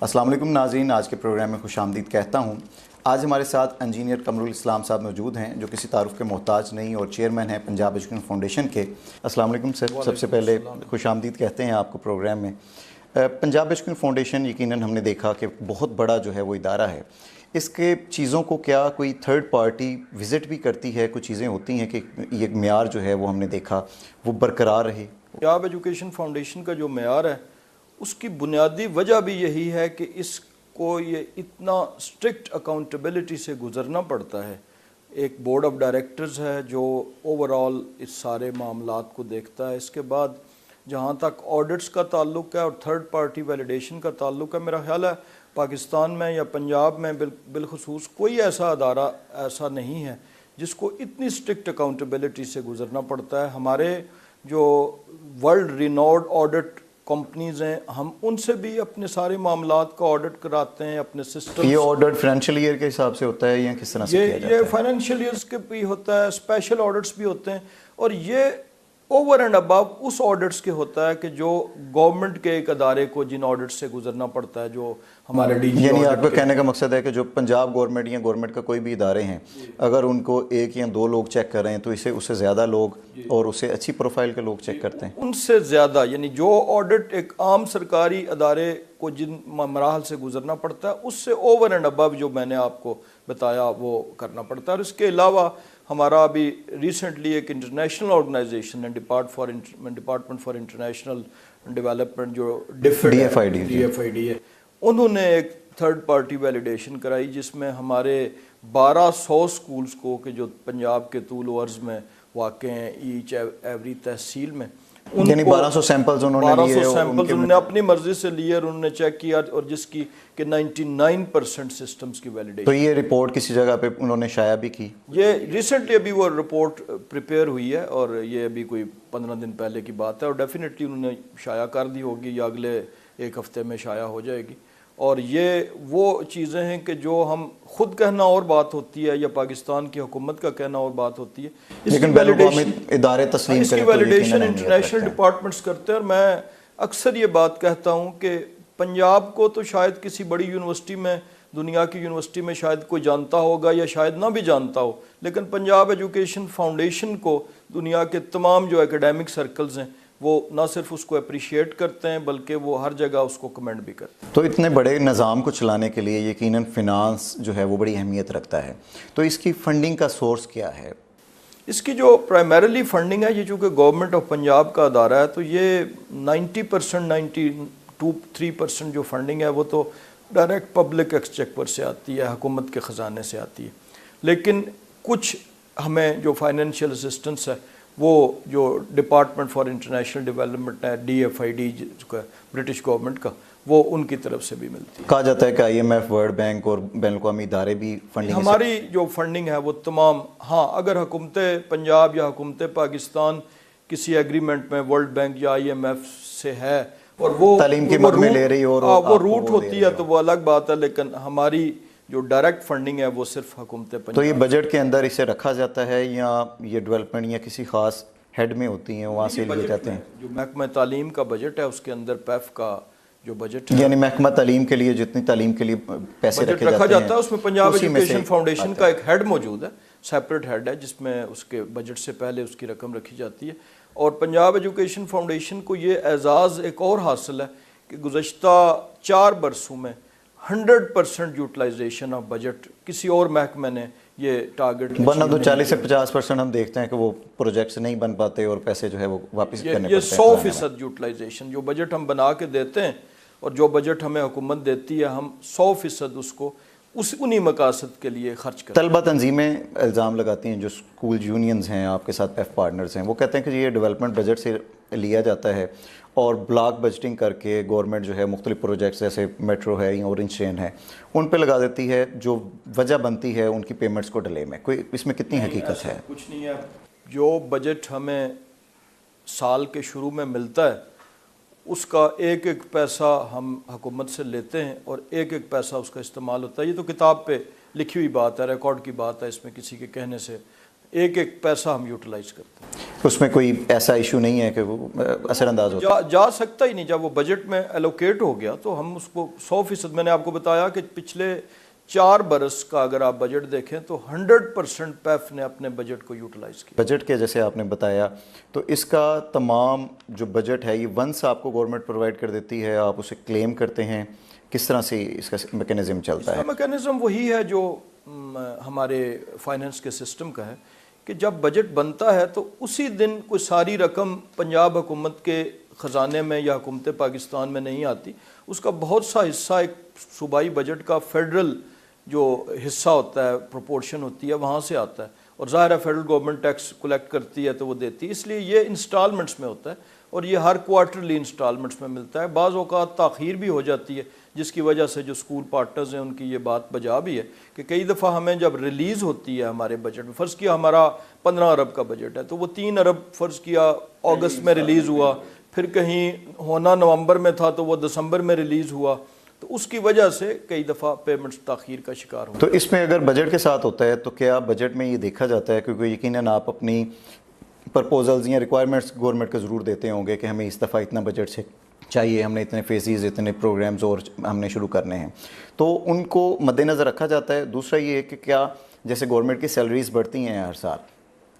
السلام علیکم ناظرین، آج کے پروگرام میں خوش آمدید کہتا ہوں۔ آج ہمارے ساتھ انجینئر قمر الاسلام صاحب موجود ہیں جو کسی تعارف کے محتاج نہیں اور چیئرمین ہیں پنجاب ایجوکیشن فاؤنڈیشن کے۔ السلام علیکم سر، سب سے پہلے خوش آمدید کہتے ہیں آپ کو پروگرام میں۔ پنجاب ایجوکیشن فاؤنڈیشن یقیناً ہم نے دیکھا کہ بہت بڑا جو ہے وہ ادارہ ہے۔ اس کے چیزوں کو کیا کوئی تھرڈ پارٹی وزٹ بھی کرتی ہے؟ کچھ چیزیں ہوتی ہیں کہ یہ معیار جو ہے وہ ہم نے دیکھا وہ برقرار رہے؟ پنجاب ایجوکیشن فاؤنڈیشن کا جو معیار ہے اس کی بنیادی وجہ بھی یہی ہے کہ اس کو یہ اتنا اسٹرکٹ اکاؤنٹیبلٹی سے گزرنا پڑتا ہے۔ ایک بورڈ آف ڈائریکٹرز ہے جو اوور آل اس سارے معاملات کو دیکھتا ہے۔ اس کے بعد جہاں تک آڈٹس کا تعلق ہے اور تھرڈ پارٹی ویلیڈیشن کا تعلق ہے، میرا خیال ہے پاکستان میں یا پنجاب میں بالخصوص کوئی ایسا ادارہ ایسا نہیں ہے جس کو اتنی اسٹرکٹ اکاؤنٹیبلٹی سے گزرنا پڑتا ہے۔ ہمارے جو ورلڈ رینوڈ آڈٹ کمپنیز ہیں، ہم ان سے بھی اپنے سارے معاملات کا آڈٹ کراتے ہیں، اپنے سسٹم۔ یہ آڈٹ فائنینشیل ایئر کے حساب سے ہوتا ہے یا کس طرح سے کیا جاتا ہے؟ یہ فائنینشیل ایئرز کے بھی ہوتا ہے، اسپیشل آڈٹس بھی ہوتے ہیں، اور یہ اوور اینڈ ابو اس آڈٹس کے ہوتا ہے کہ جو گورنمنٹ کے ایک ادارے کو جن آڈٹ سے گزرنا پڑتا ہے، جو ہمارے ڈی جی۔ یعنی آپ کا کہنے کا مقصد ہے کہ جو پنجاب گورنمنٹ یا گورنمنٹ کا کوئی بھی ادارے ہیں، اگر ان کو ایک یا دو لوگ چیک کر رہے ہیں تو اس سے زیادہ لوگ اور اس سے اچھی پروفائل کے لوگ چیک کرتے ہیں؟ ان سے زیادہ، یعنی جو آڈٹ ایک عام سرکاری ادارے کو جن مراحل سے گزرنا پڑتا ہے اس سے اوور اینڈ ابو جو میں نے آپ کو بتایا وہ کرنا پڑتا ہے۔ اور اس کے علاوہ ہمارا ابھی ریسنٹلی ایک انٹرنیشنل آرگنائزیشن ہے ڈپارٹمنٹ فار انٹرنیشنل ڈیولپمنٹ، جو DFID ہے، انہوں نے ایک تھرڈ پارٹی ویلیڈیشن کرائی جس میں ہمارے 1200 سکولز کو کہ جو پنجاب کے طول و عرض میں واقع ہیں ایچ ایوری تحصیل میں، یعنی 1200 سیمپلز انہوں نے لیے، 1200 سیمپلز انہوں نے اپنی مرضی سے لیے اور انہوں نے چیک کیا، اور جس کی کہ 99% سسٹمز کی ویلیڈیشن۔ تو یہ رپورٹ کسی جگہ پہ انہوں نے شائع بھی کی؟ یہ ریسنٹلی ابھی وہ رپورٹ پریپیئر ہوئی ہے اور یہ ابھی کوئی 15 دن پہلے کی بات ہے، اور ڈیفینیٹلی انہوں نے شائع کر دی ہوگی یا اگلے ایک ہفتے میں شائع ہو جائے گی۔ اور یہ وہ چیزیں ہیں کہ جو ہم خود کہنا اور بات ہوتی ہے یا پاکستان کی حکومت کا کہنا اور بات ہوتی ہے، لیکن بین الاقوامی ادارے تسلیم اس کی ویلیڈیشن انٹرنیشنل ڈپارٹمنٹس کرتے ہیں۔ اور میں اکثر یہ بات کہتا ہوں کہ پنجاب کو تو شاید کسی بڑی یونیورسٹی میں، دنیا کی یونیورسٹی میں شاید کوئی جانتا ہوگا یا شاید نہ بھی جانتا ہو، لیکن پنجاب ایجوکیشن فاؤنڈیشن کو دنیا کے تمام جو ایکیڈیمک سرکلز ہیں وہ نہ صرف اس کو اپریشیٹ کرتے ہیں بلکہ وہ ہر جگہ اس کو کمنٹ بھی کرتے ہیں۔ تو اتنے بڑے نظام کو چلانے کے لیے یقیناً فنانس جو ہے وہ بڑی اہمیت رکھتا ہے، تو اس کی فنڈنگ کا سورس کیا ہے؟ اس کی جو پرائمریلی فنڈنگ ہے، یہ چونکہ گورنمنٹ آف پنجاب کا ادارہ ہے تو یہ 90%، 92-3% جو فنڈنگ ہے وہ تو ڈائریکٹ پبلک ایکسچیکر سے آتی ہے، حکومت کے خزانے سے آتی ہے، لیکن کچھ ہمیں جو فائنینشیل اسسٹنس ہے وہ جو ڈپارٹمنٹ فار انٹرنیشنل ڈیولپمنٹ ہے، DFID برٹش گورنمنٹ کا، وہ ان کی طرف سے بھی ملتی ہے۔ کہا جاتا ہے کہ IMF، ورلڈ بینک اور بین الاقوامی ادارے بھی فنڈنگ، ہماری جو فنڈنگ ہے وہ تمام، ہاں اگر حکومت پنجاب یا حکومت پاکستان کسی ایگریمنٹ میں ورلڈ بینک یا IMF سے ہے اور وہ تعلیم کی مد میں لے رہی اور وہ روٹ ہوتی ہے تو وہ الگ بات ہے، لیکن ہماری جو ڈائریکٹ فنڈنگ ہے وہ صرف حکومت پنجاب۔ تو یہ بجٹ کے اندر اسے رکھا جاتا ہے یا یہ ڈیولپمنٹ یا کسی خاص ہیڈ میں ہوتی ہیں وہاں سے لیے جاتے ہیں؟ جو محکمہ تعلیم کا بجٹ ہے اس کے اندر پیف کا جو بجٹ ہے، یعنی محکمہ تعلیم کے لیے جتنی تعلیم کے لیے پیسے بجٹ رکھا جاتا ہے اس میں پنجاب ایجوکیشن فاؤنڈیشن کا ایک ہیڈ موجود ہے، سیپریٹ ہیڈ ہے جس میں اس کے بجٹ سے پہلے اس کی رقم رکھی جاتی ہے۔ اور پنجاب ایجوکیشن فاؤنڈیشن کو یہ اعزاز ایک اور حاصل ہے کہ گزشتہ 4 برسوں میں 100% یوٹیلائزیشن آف بجٹ، کسی اور محکمے نے یہ ٹارگٹ ورنہ تو 40 سے 50% ہم دیکھتے ہیں کہ وہ پروجیکٹس نہیں بن پاتے اور پیسے جو ہے وہ واپس کرنے پڑتے ہیں۔ یہ 100% یوٹیلائزیشن، جو بجٹ ہم بنا کے دیتے ہیں اور جو بجٹ ہمیں حکومت دیتی ہے، ہم 100% اس کو انہی مقاصد کے لیے خرچ کرتے ہیں۔ طلبہ تنظیمیں الزام لگاتی ہیں، جو اسکول یونینز ہیں آپ کے ساتھ پیف پارٹنرز ہیں، وہ کہتے ہیں کہ یہ ڈیولپمنٹ بجٹ سے لیا جاتا ہے اور بلاک بجٹنگ کر کے گورنمنٹ جو ہے مختلف پروجیکٹس جیسے میٹرو ہے یا اورنج چین ہے ان پہ لگا دیتی ہے، جو وجہ بنتی ہے ان کی پیمنٹس کو ڈیلے میں۔ کوئی اس میں کتنی حقیقت ہے؟ کچھ نہیں ہے، جو بجٹ ہمیں سال کے شروع میں ملتا ہے اس کا ایک ایک پیسہ ہم حکومت سے لیتے ہیں اور ایک ایک پیسہ اس کا استعمال ہوتا ہے۔ یہ تو کتاب پہ لکھی ہوئی بات ہے، ریکارڈ کی بات ہے، اس میں کسی کے کہنے سے ایک ایک پیسہ ہم یوٹیلائز کرتے ہیں۔ اس میں کوئی ایسا ایشو نہیں ہے کہ وہ اثر انداز ہوتا جا سکتا ہی نہیں. جب وہ بجٹ میں ایلوکیٹ ہو گیا تو ہم اس کو 100%. میں نے آپ کو بتایا کہ پچھلے 4 برس کا اگر آپ بجٹ دیکھیں تو 100% پیف نے اپنے بجٹ کو یوٹیلائز کیا. بجٹ کے جیسے آپ نے بتایا تو اس کا تمام جو بجٹ ہے یہ ونس آپ کو گورنمنٹ پرووائڈ کر دیتی ہے, آپ اسے کلیم کرتے ہیں, کس طرح سے اس کا میکینزم چلتا ہے؟ میکینزم وہی ہے جو ہمارے فائنینس کے سسٹم کا ہے کہ جب بجٹ بنتا ہے تو اسی دن کوئی ساری رقم پنجاب حکومت کے خزانے میں یا حکومت پاکستان میں نہیں آتی. اس کا بہت سا حصہ ایک صوبائی بجٹ کا فیڈرل جو حصہ ہوتا ہے, پروپورشن ہوتی ہے, وہاں سے آتا ہے. اور ظاہر ہے فیڈرل گورنمنٹ ٹیکس کلیکٹ کرتی ہے تو وہ دیتی ہے, اس لیے یہ انسٹالمنٹس میں ہوتا ہے اور یہ ہر کوارٹرلی انسٹالمنٹس میں ملتا ہے. بعض اوقات تاخیر بھی ہو جاتی ہے جس کی وجہ سے جو اسکول پارٹنرز ہیں ان کی یہ بات بجا بھی ہے کہ کئی دفعہ ہمیں جب ریلیز ہوتی ہے ہمارے بجٹ میں, فرض کیا ہمارا 15 ارب کا بجٹ ہے تو وہ 3 ارب فرض کیا اگست میں ریلیز ہوا, پھر کہیں ہونا نومبر میں تھا تو وہ دسمبر میں ریلیز ہوا, تو اس کی وجہ سے کئی دفعہ پیمنٹس تاخیر کا شکار ہو. تو اس میں اگر بجٹ کے ساتھ ہوتا ہے تو کیا بجٹ میں یہ دیکھا جاتا ہے, کیونکہ یقیناً آپ اپنی پرپوزلز یا ریکوائرمنٹس گورنمنٹ کو ضرور دیتے ہوں گے کہ ہمیں اس دفعہ اتنا بجٹ سے چاہیے, ہم نے اتنے فیزز, اتنے پروگرامز اور ہم نے شروع کرنے ہیں, تو ان کو مد نظر رکھا جاتا ہے؟ دوسرا یہ ہے کہ کیا جیسے گورنمنٹ کی سیلریز بڑھتی ہیں ہر سال,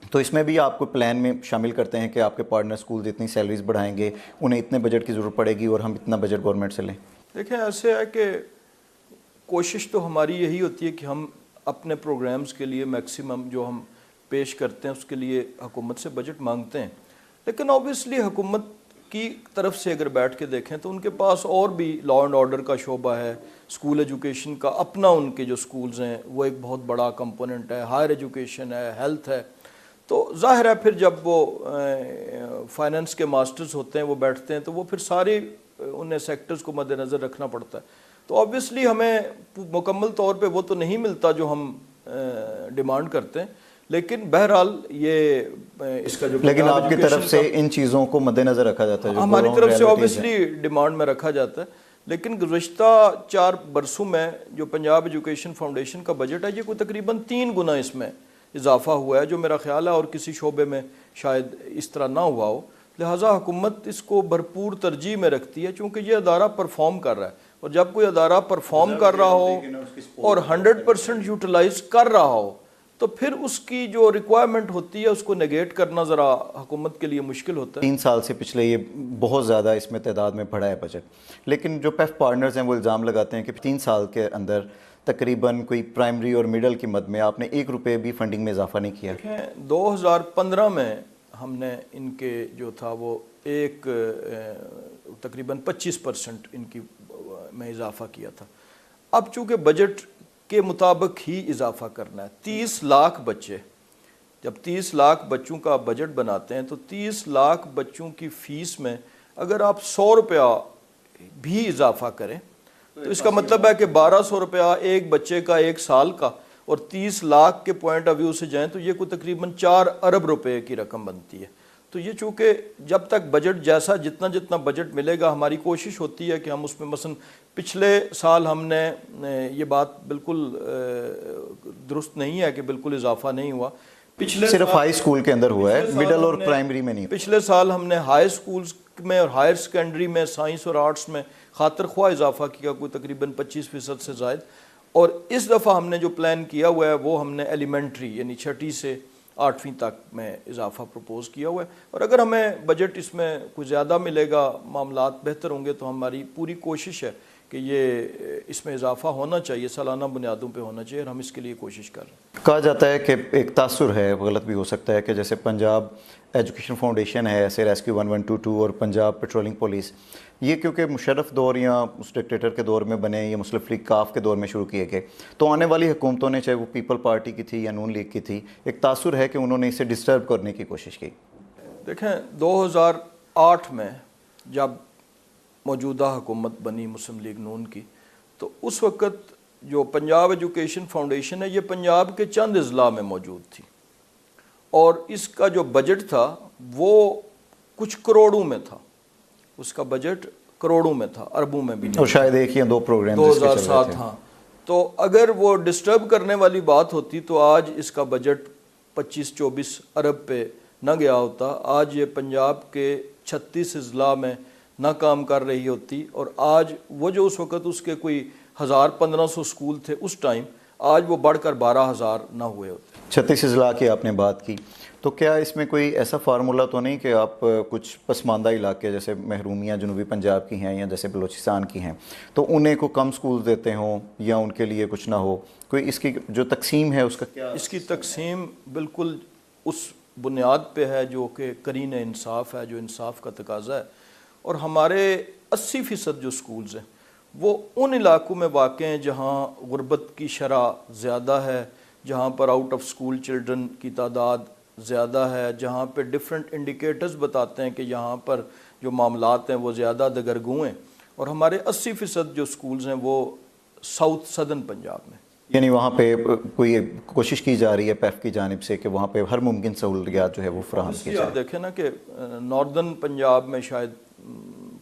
تو اس میں بھی آپ کو پلان میں شامل کرتے ہیں کہ آپ کے پارٹنر اسکولز اتنی سیلریز بڑھائیں گے, انہیں اتنے بجٹ کی ضرورت پڑے گی اور ہم اتنا بجٹ گورنمنٹ سے لیں؟ دیکھیں ایسے ہے کہ کوشش تو ہماری یہی ہوتی ہے کہ ہم اپنے پروگرامز کے لیے میکسیمم جو ہم پیش کرتے ہیں اس کے لیے حکومت سے بجٹ مانگتے ہیں, لیکن اوبیسلی حکومت کی طرف سے اگر بیٹھ کے دیکھیں تو ان کے پاس اور بھی لا اینڈ آرڈر کا شعبہ ہے, اسکول ایجوکیشن کا اپنا ان کے جو اسکولز ہیں وہ ایک بہت بڑا کمپوننٹ ہے, ہائر ایجوکیشن ہے, ہیلتھ ہے. تو ظاہر ہے پھر جب وہ فائنینس کے ماسٹرز ہوتے ہیں وہ بیٹھتے ہیں تو وہ پھر سارے انہیں سیکٹرز کو مد نظر رکھنا پڑتا ہے. تو آبویسلی ہمیں مکمل طور پہ وہ تو نہیں ملتا جو ہم ڈیمانڈ کرتے ہیں, لیکن بہرحال یہ اس کا جو لیکن آپ کی طرف سے ان چیزوں کو مد نظر رکھا جاتا ہے, ہماری طرف سے آبویسلی ڈیمانڈ میں رکھا جاتا ہے. لیکن گزشتہ 4 برسوں میں جو پنجاب ایجوکیشن فاؤنڈیشن کا بجٹ ہے یہ کوئی تقریباً 3 گنا اس میں اضافہ ہوا ہے, جو میرا خیال ہے اور کسی شعبے میں شاید اس طرح نہ ہوا ہو. لہٰذا حکومت اس کو بھرپور ترجیح میں رکھتی ہے چونکہ یہ ادارہ پرفارم کر رہا ہے, اور جب کوئی ادارہ پرفارم کر رہا ہو اور 100% یوٹیلائز کر رہا ہو تو پھر اس کی جو ریکوائرمنٹ ہوتی ہے اس کو نیگیٹ کرنا ذرا حکومت کے لیے مشکل ہوتا ہے. 3 سال سے پچھلے یہ بہت زیادہ اس میں تعداد میں بڑھا ہے بجٹ, لیکن جو پیف پارٹنرز ہیں وہ الزام لگاتے ہیں کہ 3 سال کے اندر تقریباً کوئی پرائمری اور مڈل کی مد میں آپ نے 1 روپے بھی فنڈنگ میں اضافہ نہیں کیا. 2015 میں ہم نے ان کے جو تھا وہ ایک تقریباً 25% ان کی میں اضافہ کیا تھا. اب چونکہ بجٹ کے مطابق ہی اضافہ کرنا ہے, 30 لاکھ بچے, جب 30 لاکھ بچوں کا بجٹ بناتے ہیں تو 30 لاکھ بچوں کی فیس میں اگر آپ 100 روپیہ بھی اضافہ کریں تو اس کا مطلب ہے کہ 1200 روپیہ ایک بچے کا 1 سال کا, اور 30 لاکھ کے پوائنٹ آف ویو سے جائیں تو یہ کوئی تقریباً 4 ارب روپے کی رقم بنتی ہے. تو یہ چونکہ جب تک بجٹ جیسا جتنا بجٹ ملے گا, ہماری کوشش ہوتی ہے کہ ہم اس میں مثلا پچھلے سال ہم نے یہ بات بالکل درست نہیں ہے کہ بالکل اضافہ نہیں ہوا, پچھلے صرف ہائی اسکول کے اندر ہوا ہے, مڈل اور پرائمری میں نہیں. پچھلے سال ہم نے ہائی اسکولز میں اور ہائر سیکنڈری میں سائنس اور آرٹس میں خاطر خواہ اضافہ کیا, کوئی تقریباً 25% سے زائد. اور اس دفعہ ہم نے جو پلان کیا ہوا ہے وہ ہم نے ایلیمنٹری یعنی 6 سے 8ویں تک میں اضافہ پروپوز کیا ہوا ہے. اور اگر ہمیں بجٹ اس میں کچھ زیادہ ملے گا, معاملات بہتر ہوں گے تو ہماری پوری کوشش ہے کہ یہ اس میں اضافہ ہونا چاہیے, سالانہ بنیادوں پہ ہونا چاہیے, اور ہم اس کے لیے کوشش کر رہے ہیں. کہا جاتا ہے کہ ایک تاثر ہے, غلط بھی ہو سکتا ہے, کہ جیسے پنجاب ایجوکیشن فاؤنڈیشن ہے, ایسے ریسکیو 1122 اور پنجاب پیٹرولنگ پولیس, یہ کیونکہ مشرف دور یا اس ڈکٹیٹر کے دور میں بنے یا مسلم لیگ کاف کے دور میں شروع کیے گئے, تو آنے والی حکومتوں نے چاہے وہ پیپل پارٹی کی تھی یا نون لیگ کی تھی, ایک تاثر ہے کہ انہوں نے اسے ڈسٹرب کرنے کی کوشش کی. دیکھیں 2008 میں جب موجودہ حکومت بنی مسلم لیگ نون کی, تو اس وقت جو پنجاب ایجوکیشن فاؤنڈیشن ہے یہ پنجاب کے چند اضلاع میں موجود تھی, اور اس کا جو بجٹ تھا وہ کچھ کروڑوں میں تھا, اس کا بجٹ کروڑوں میں تھا, اربوں میں بھی نہیں, اور شاید 1 یا 2 پروگرام 2007. ہاں, تو اگر وہ ڈسٹرب کرنے والی بات ہوتی تو آج اس کا بجٹ 25-24 ارب پہ نہ گیا ہوتا آج یہ پنجاب کے 36 اضلاع میں نہ کام کر رہی ہوتی، اور آج وہ جو اس وقت اس کے کوئی 1500 اسکول تھے اس ٹائم، آج وہ بڑھ کر 12,000 نہ ہوئے ہوتے۔ 36 اضلاع کی آپ نے بات کی، تو کیا اس میں کوئی ایسا فارمولہ تو نہیں کہ آپ کچھ پسماندہ علاقے جیسے محرومیاں جنوبی پنجاب کی ہیں یا جیسے بلوچستان کی ہیں تو انہیں کو کم سکول دیتے ہوں یا ان کے لیے کچھ نہ ہو؟ کوئی اس کی جو تقسیم ہے اس کا کیا؟ اس کی تقسیم بالکل اس بنیاد پہ ہے جو کہ قرین انصاف ہے، جو انصاف کا تقاضا ہے، اور ہمارے 80% جو سکولز ہیں وہ ان علاقوں میں واقع ہیں جہاں غربت کی شرح زیادہ ہے، جہاں پر آؤٹ آف سکول چلڈرن کی تعداد زیادہ ہے، جہاں پہ ڈیفرنٹ انڈیکیٹرز بتاتے ہیں کہ یہاں پر جو معاملات ہیں وہ زیادہ دگرگوں ہیں، اور ہمارے 80% جو سکولز ہیں وہ ساؤتھ سدرن پنجاب میں۔ یعنی وہاں پہ کوئی کوشش کی جا رہی ہے پیف کی جانب سے کہ وہاں پہ ہر ممکن سہولیات جو ہے وہ فراہم کی جائے؟ آپ دیکھیں نا کہ ناردرن پنجاب میں شاید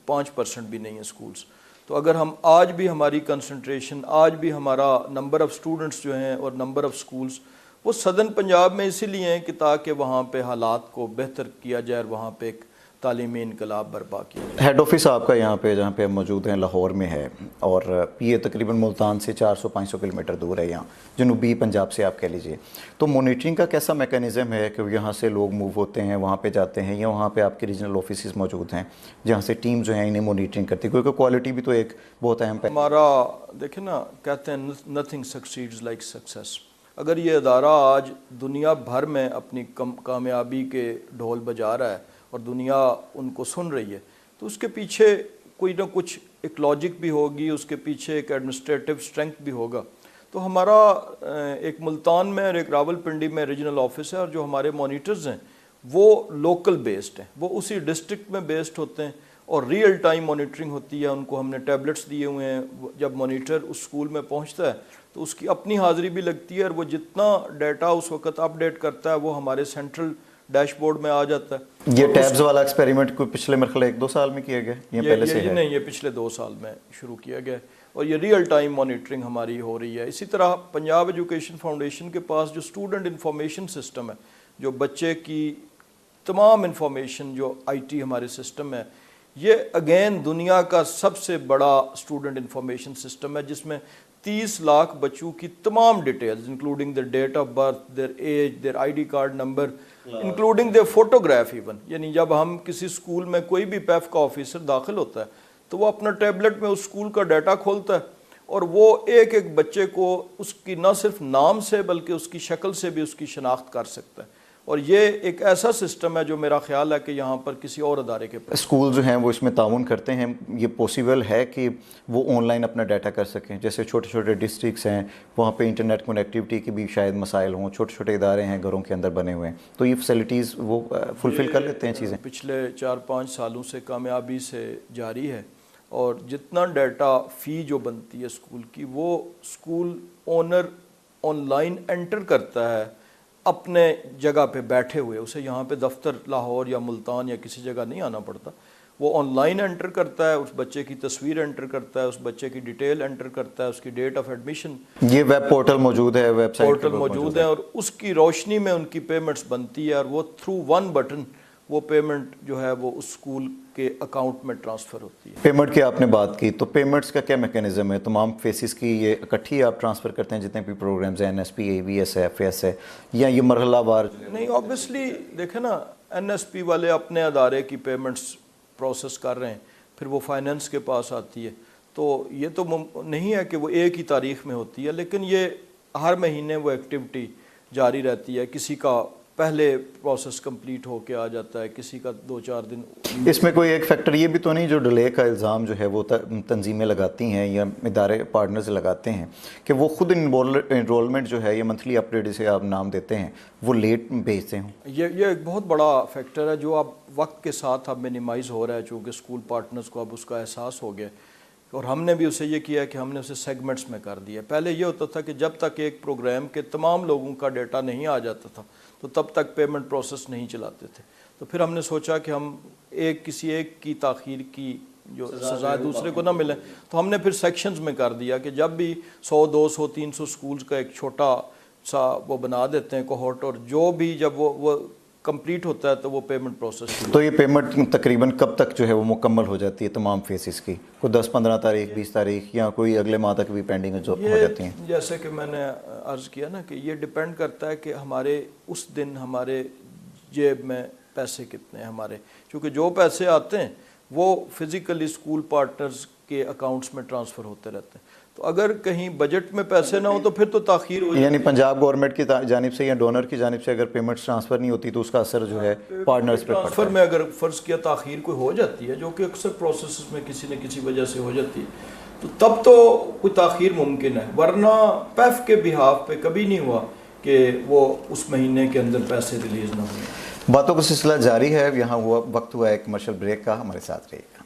5% بھی نہیں ہے سکولز، تو اگر ہم آج بھی ہماری کنسنٹریشن، آج بھی ہمارا نمبر آف اسٹوڈنٹس جو ہیں اور نمبر آف سکولز وہ سدرن پنجاب میں اسی لیے ہیں کہ تاکہ وہاں پہ حالات کو بہتر کیا جائے اور وہاں پہ ایک تعلیمی انقلاب برپا کیا جائے۔ ہیڈ آفس آپ کا یہاں پہ جہاں پہ ہم موجود ہیں لاہور میں ہے، اور یہ تقریباً ملتان سے 400-500 کلومیٹر دور ہے، یہاں جنوبی پنجاب سے آپ کہہ لیجئے، تو مانیٹرنگ کا کیسا میکانزم ہے کہ یہاں سے لوگ موو ہوتے ہیں وہاں پہ جاتے ہیں، یا وہاں پہ آپ کے ریجنل آفیسز موجود ہیں جہاں سے ٹیم جو ہیں انہیں مانیٹرنگ کرتی ہے؟ کیونکہ کوالٹی بھی تو ایک بہت اہم ہمارا دیکھیں نا، کہتے ہیں nothing succeeds like success۔ اگر یہ ادارہ آج دنیا بھر میں اپنی کامیابی کے ڈھول بجا رہا ہے اور دنیا ان کو سن رہی ہے تو اس کے پیچھے کوئی نہ کچھ ایک لاجک بھی ہوگی، اس کے پیچھے ایک ایڈمنسٹریٹو اسٹرینتھ بھی ہوگا۔ تو ہمارا ایک ملتان میں اور ایک راول پنڈی میں ریجنل آفس ہے، اور جو ہمارے مانیٹرز ہیں وہ لوکل بیسڈ ہیں، وہ اسی ڈسٹرکٹ میں بیسڈ ہوتے ہیں، اور ریئل ٹائم مانیٹرنگ ہوتی ہے۔ ان کو ہم نے ٹیبلٹس دیے ہوئے ہیں، جب مانیٹر اس اسکول میں پہنچتا ہے تو اس کی اپنی حاضری بھی لگتی ہے، اور وہ جتنا ڈیٹا اس وقت اپ ڈیٹ کرتا ہے وہ ہمارے سینٹرل ڈیش بورڈ میں آ جاتا ہے۔ یہ ٹیبز والا ایکسپیریمنٹ کوئی پچھلے مرحلے 1-2 سال میں کیا گیا یا پہلے سے ہے؟ نہیں، یہ پچھلے 2 سال میں شروع کیا گیا، اور یہ ریئل ٹائم مانیٹرنگ ہماری ہو رہی ہے۔ اسی طرح پنجاب ایجوکیشن فاؤنڈیشن کے پاس جو اسٹوڈنٹ انفارمیشن سسٹم ہے، جو بچے کی تمام انفارمیشن جو آئی ٹی ہمارے سسٹم ہے، یہ اگین دنیا کا سب سے بڑا اسٹوڈنٹ انفارمیشن سسٹم ہے، جس میں 30 لاکھ بچوں کی تمام details including their date of birth, their age, their I D card number, including their photograph even. یعنی جب ہم کسی اسکول میں کوئی بھی پیف کا آفیسر داخل ہوتا ہے تو وہ اپنا ٹیبلٹ میں اس اسکول کا ڈیٹا کھولتا ہے، اور وہ ایک ایک بچے کو اس کی نہ صرف نام سے بلکہ اس کی شکل سے بھی اس کی شناخت کر سکتا ہے، اور یہ ایک ایسا سسٹم ہے جو میرا خیال ہے کہ یہاں پر کسی اور ادارے کے پاس۔ اسکول جو ہیں وہ اس میں تعاون کرتے ہیں، یہ پوسیبل ہے کہ وہ آن لائن اپنا ڈیٹا کر سکیں؟ جیسے چھوٹے چھوٹے ڈسٹرکٹس ہیں وہاں پہ انٹرنیٹ کنیکٹیوٹی کے بھی شاید مسائل ہوں، چھوٹے چھوٹے ادارے ہیں گھروں کے اندر بنے ہوئے ہیں، تو یہ فیسلٹیز وہ فلفل کر لیتے ہیں چیزیں؟ پچھلے 4-5 سالوں سے کامیابی سے جاری ہے، اور جتنا ڈیٹا فی جو بنتی ہے اسکول کی وہ school owner online enter کرتا ہے اپنے جگہ پہ بیٹھے ہوئے، اسے یہاں پہ دفتر لاہور یا ملتان یا کسی جگہ نہیں آنا پڑتا، وہ آن لائن انٹر کرتا ہے، اس بچے کی تصویر انٹر کرتا ہے، اس بچے کی ڈیٹیل انٹر کرتا ہے، اس کی ڈیٹ آف ایڈمیشن۔ یہ ویب پورٹل موجود ہے، ویب سائٹ پورٹل موجود ہے، اور اس کی روشنی میں ان کی پیمنٹس بنتی ہے، اور وہ تھرو 1 بٹن وہ پیمنٹ جو ہے وہ اس اسکول کے اکاؤنٹ میں ٹرانسفر ہوتی ہے۔ پیمنٹ کی آپ نے بات کی، تو پیمنٹس کا کیا میکانزم ہے؟ تمام فیسز کی یہ اکٹھی آپ ٹرانسفر کرتے ہیں جتنے بھی پروگرامز ہیں، NSP AVS ہے FS ہے، یا یہ مرحلہ وار؟ نہیں، آبویسلی دیکھیں نا، NSP والے اپنے ادارے کی پیمنٹس پروسیس کر رہے ہیں، پھر وہ فائنینس کے پاس آتی ہے، تو یہ تو نہیں ہے کہ وہ ایک ہی تاریخ میں ہوتی ہے، لیکن یہ ہر مہینے وہ ایکٹیویٹی جاری رہتی ہے۔ کسی کا پہلے پروسیس کمپلیٹ ہو کے آ جاتا ہے، کسی کا 2-4 دن۔ اس میں کوئی ایک فیکٹر یہ بھی تو نہیں جو ڈیلے کا الزام جو ہے وہ تنظیمیں لگاتی ہیں یا ادارے پارٹنرز لگاتے ہیں کہ وہ خود انرولمنٹ جو ہے یہ منتھلی اپ ڈیٹ سے آپ نام دیتے ہیں وہ لیٹ بھیجتے ہوں؟ یہ ایک بہت بڑا فیکٹر ہے جو اب وقت کے ساتھ اب منیمائز ہو رہا ہے، چونکہ اسکول پارٹنرز کو اب اس کا احساس ہو گیا، اور ہم نے بھی اسے یہ کیا کہ ہم نے اسے سیگمنٹس میں کر دیا۔ پہلے یہ ہوتا تھا کہ جب تک ایک پروگرام کے تمام لوگوں کا ڈیٹا نہیں آ جاتا تھا تو تب تک پیمنٹ پروسیس نہیں چلاتے تھے، تو پھر ہم نے سوچا کہ ہم کسی ایک کی تاخیر کی جو سزا دوسرے کو نہ ملے، تو ہم نے پھر سیکشنز میں کر دیا کہ جب بھی 100 200 300 سکولز کا ایک چھوٹا سا وہ بنا دیتے ہیں کوہورٹ، اور جو بھی جب وہ کمپلیٹ ہوتا ہے تو وہ پیمنٹ پروسیس شروع تو یہ پیمنٹ تقریباً کب تک جو ہے وہ مکمل ہو جاتی ہے تمام فیسز کی؟ کوئی 10-15 تاریخ، 20 تاریخ، یا کوئی اگلے ماہ تک بھی پینڈنگ جو ہو جاتی ہیں؟ جیسے کہ میں نے عرض کیا نا کہ یہ ڈیپینڈ کرتا ہے کہ ہمارے اس دن ہمارے جیب میں پیسے کتنے ہیں ہمارے، کیونکہ جو پیسے آتے ہیں وہ فزیکلی اسکول پارٹنرز کے اکاؤنٹس میں ٹرانسفر ہوتے رہتے ہیں. تو اگر کہیں بجٹ میں پیسے نہ ہو تو پھر تو تاخیر ہو، یعنی پنجاب گورنمنٹ کی جانب سے یا ڈونر کی جانب سے اگر پیمنٹس ٹرانسفر نہیں ہوتی تو اس کا اثر جو ہے پارٹنرز پہ پڑتا ٹرانسفر ہے. میں اگر فرض کیا تاخیر کوئی ہو جاتی ہے، جو کہ اکثر پروسیسز میں کسی نہ کسی وجہ سے ہو جاتی ہے، تو تب تو کوئی تاخیر ممکن ہے، ورنہ پیف کے بہاف پہ کبھی نہیں ہوا کہ وہ اس مہینے کے اندر پیسے ریلیز نہ ہوئے. باتوں کا سلسلہ جاری ہے. یہاں وقت ہوا ہے کمرشل بریک کا، ہمارے ساتھ رہیے.